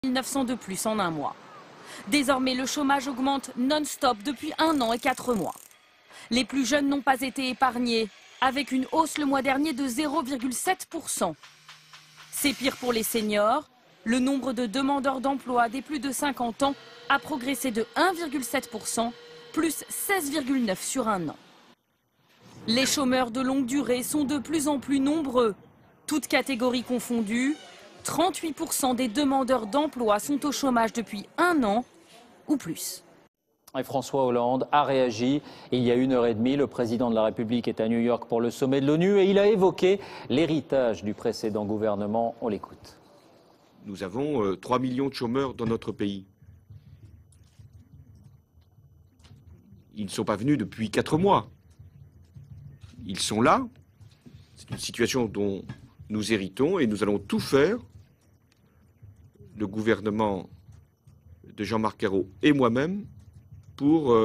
900 de plus en un mois. Désormais, le chômage augmente non-stop depuis 1 an et 4 mois. Les plus jeunes n'ont pas été épargnés, avec une hausse le mois dernier de 0,7%. C'est pire pour les seniors. Le nombre de demandeurs d'emploi des plus de 50 ans a progressé de 1,7%, plus 16,9 sur un an. Les chômeurs de longue durée sont de plus en plus nombreux. Toutes catégories confondues, 38% des demandeurs d'emploi sont au chômage depuis 1 an ou plus. Et François Hollande a réagi. Il y a 1h30, le président de la République est à New York pour le sommet de l'ONU et il a évoqué l'héritage du précédent gouvernement. On l'écoute. Nous avons 3 millions de chômeurs dans notre pays. Ils ne sont pas venus depuis 4 mois. Ils sont là. C'est une situation dont nous héritons et nous allons tout faire, le gouvernement de Jean-Marc Ayrault et moi-même, pour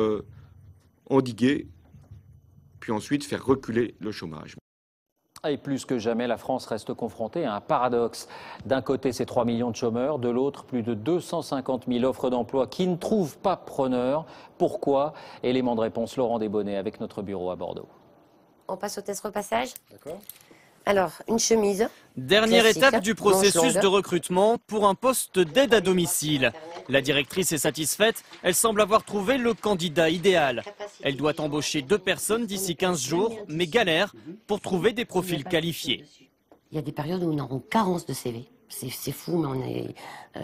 endiguer, puis ensuite faire reculer le chômage. Et plus que jamais, la France reste confrontée à un paradoxe. D'un côté, ces 3 millions de chômeurs, de l'autre, plus de 250 000 offres d'emploi qui ne trouvent pas preneur. Pourquoi? Élément de réponse, Laurent Desbonnets avec notre bureau à Bordeaux. On passe au test repassage. D'accord. Alors, une chemise. Dernière classique, étape du processus longue. de recrutement pour un poste d'aide à domicile. La directrice est satisfaite, elle semble avoir trouvé le candidat idéal. Elle doit embaucher 2 personnes d'ici 15 jours, mais galère pour trouver des profils qualifiés. Il y a des périodes où on est en carence de CV. C'est fou, mais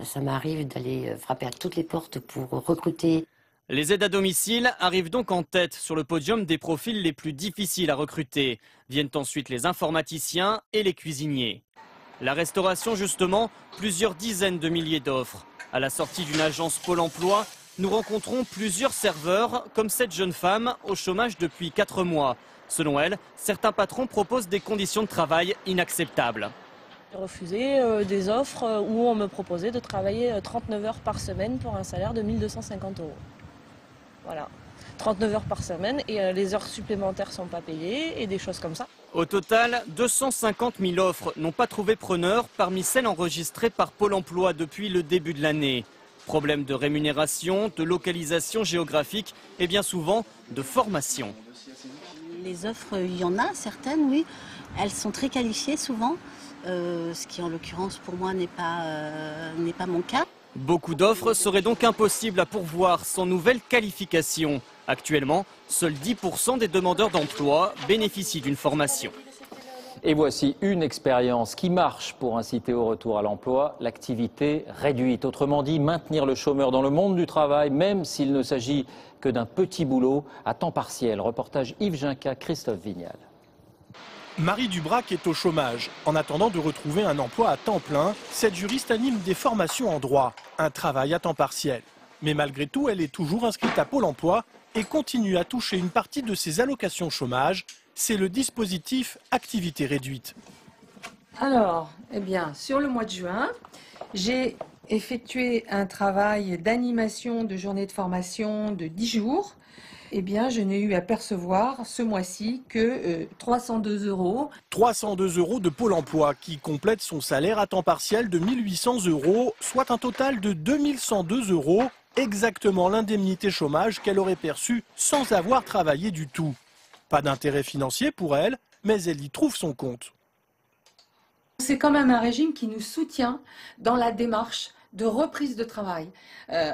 ça m'arrive d'aller frapper à toutes les portes pour recruter. Les aides à domicile arrivent donc en tête sur le podium des profils les plus difficiles à recruter. Viennent ensuite les informaticiens et les cuisiniers. La restauration justement, plusieurs dizaines de milliers d'offres. À la sortie d'une agence Pôle emploi, nous rencontrons plusieurs serveurs, comme cette jeune femme au chômage depuis 4 mois. Selon elle, certains patrons proposent des conditions de travail inacceptables. J'ai refusé des offres où on me proposait de travailler 39 heures par semaine pour un salaire de 1 250 €. Voilà, 39 heures par semaine et les heures supplémentaires ne sont pas payées et des choses comme ça. Au total, 250 000 offres n'ont pas trouvé preneur parmi celles enregistrées par Pôle emploi depuis le début de l'année. Problème de rémunération, de localisation géographique et bien souvent de formation. Les offres, il y en a certaines, oui. Elles sont très qualifiées souvent, ce qui en l'occurrence pour moi n'est pas mon cas. Beaucoup d'offres seraient donc impossibles à pourvoir sans nouvelle qualification. Actuellement, seuls 10% des demandeurs d'emploi bénéficient d'une formation. Et voici une expérience qui marche pour inciter au retour à l'emploi, l'activité réduite. Autrement dit, maintenir le chômeur dans le monde du travail, même s'il ne s'agit que d'un petit boulot à temps partiel. Reportage Yves Ginca, Christophe Vignal. Marie Dubrac est au chômage. En attendant de retrouver un emploi à temps plein, cette juriste anime des formations en droit, un travail à temps partiel. Mais malgré tout, elle est toujours inscrite à Pôle emploi et continue à toucher une partie de ses allocations chômage. C'est le dispositif activité réduite. Alors, eh bien, sur le mois de juin, j'ai effectué un travail d'animation de journée de formation de 10 jours. Eh bien, je n'ai eu à percevoir ce mois-ci que 302 €. 302 € de Pôle emploi qui complète son salaire à temps partiel de 1 800 €, soit un total de 2 102 €, exactement l'indemnité chômage qu'elle aurait perçue sans avoir travaillé du tout. Pas d'intérêt financier pour elle, mais elle y trouve son compte. C'est quand même un régime qui nous soutient dans la démarche de reprise de travail.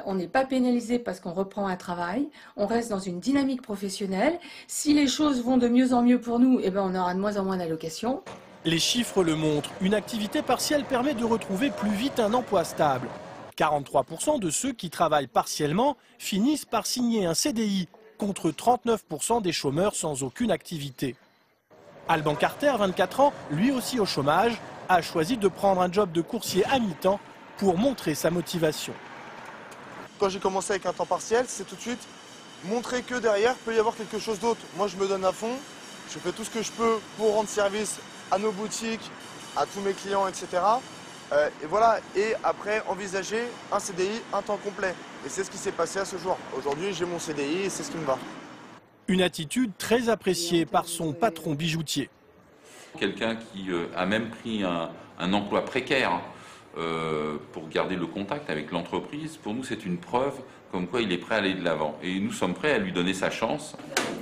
On n'est pas pénalisé parce qu'on reprend un travail, on reste dans une dynamique professionnelle. Si les choses vont de mieux en mieux pour nous, eh ben on aura de moins en moins d'allocations. Les chiffres le montrent, une activité partielle permet de retrouver plus vite un emploi stable. 43% de ceux qui travaillent partiellement finissent par signer un CDI, contre 39% des chômeurs sans aucune activité. Alban Carter, 24 ans, lui aussi au chômage, a choisi de prendre un job de coursier à mi-temps pour montrer sa motivation. Quand j'ai commencé avec un temps partiel, c'est tout de suite montrer que derrière peut y avoir quelque chose d'autre. Moi je me donne à fond, je fais tout ce que je peux pour rendre service à nos boutiques, à tous mes clients, etc. Et voilà, et après envisager un CDI, un temps complet. Et c'est ce qui s'est passé à ce jour. Aujourd'hui j'ai mon CDI et c'est ce qui me va. Une attitude très appréciée par son patron bijoutier. Quelqu'un qui a même pris un emploi précaire pour garder le contact avec l'entreprise. Pour nous, c'est une preuve comme quoi il est prêt à aller de l'avant. Et nous sommes prêts à lui donner sa chance.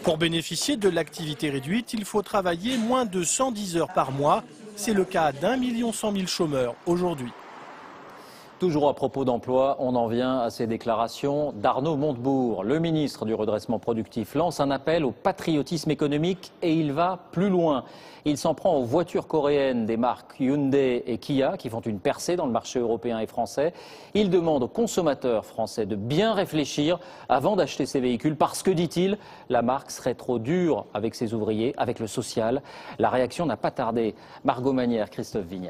Pour bénéficier de l'activité réduite, il faut travailler moins de 110 heures par mois. C'est le cas d'1 100 000 chômeurs aujourd'hui. Toujours à propos d'emploi, on en vient à ces déclarations d'Arnaud Montebourg. Le ministre du redressement productif lance un appel au patriotisme économique et il va plus loin. Il s'en prend aux voitures coréennes des marques Hyundai et Kia qui font une percée dans le marché européen et français. Il demande aux consommateurs français de bien réfléchir avant d'acheter ces véhicules parce que, dit-il, la marque serait trop dure avec ses ouvriers, avec le social. La réaction n'a pas tardé. Margot Manière, Christophe Vignal.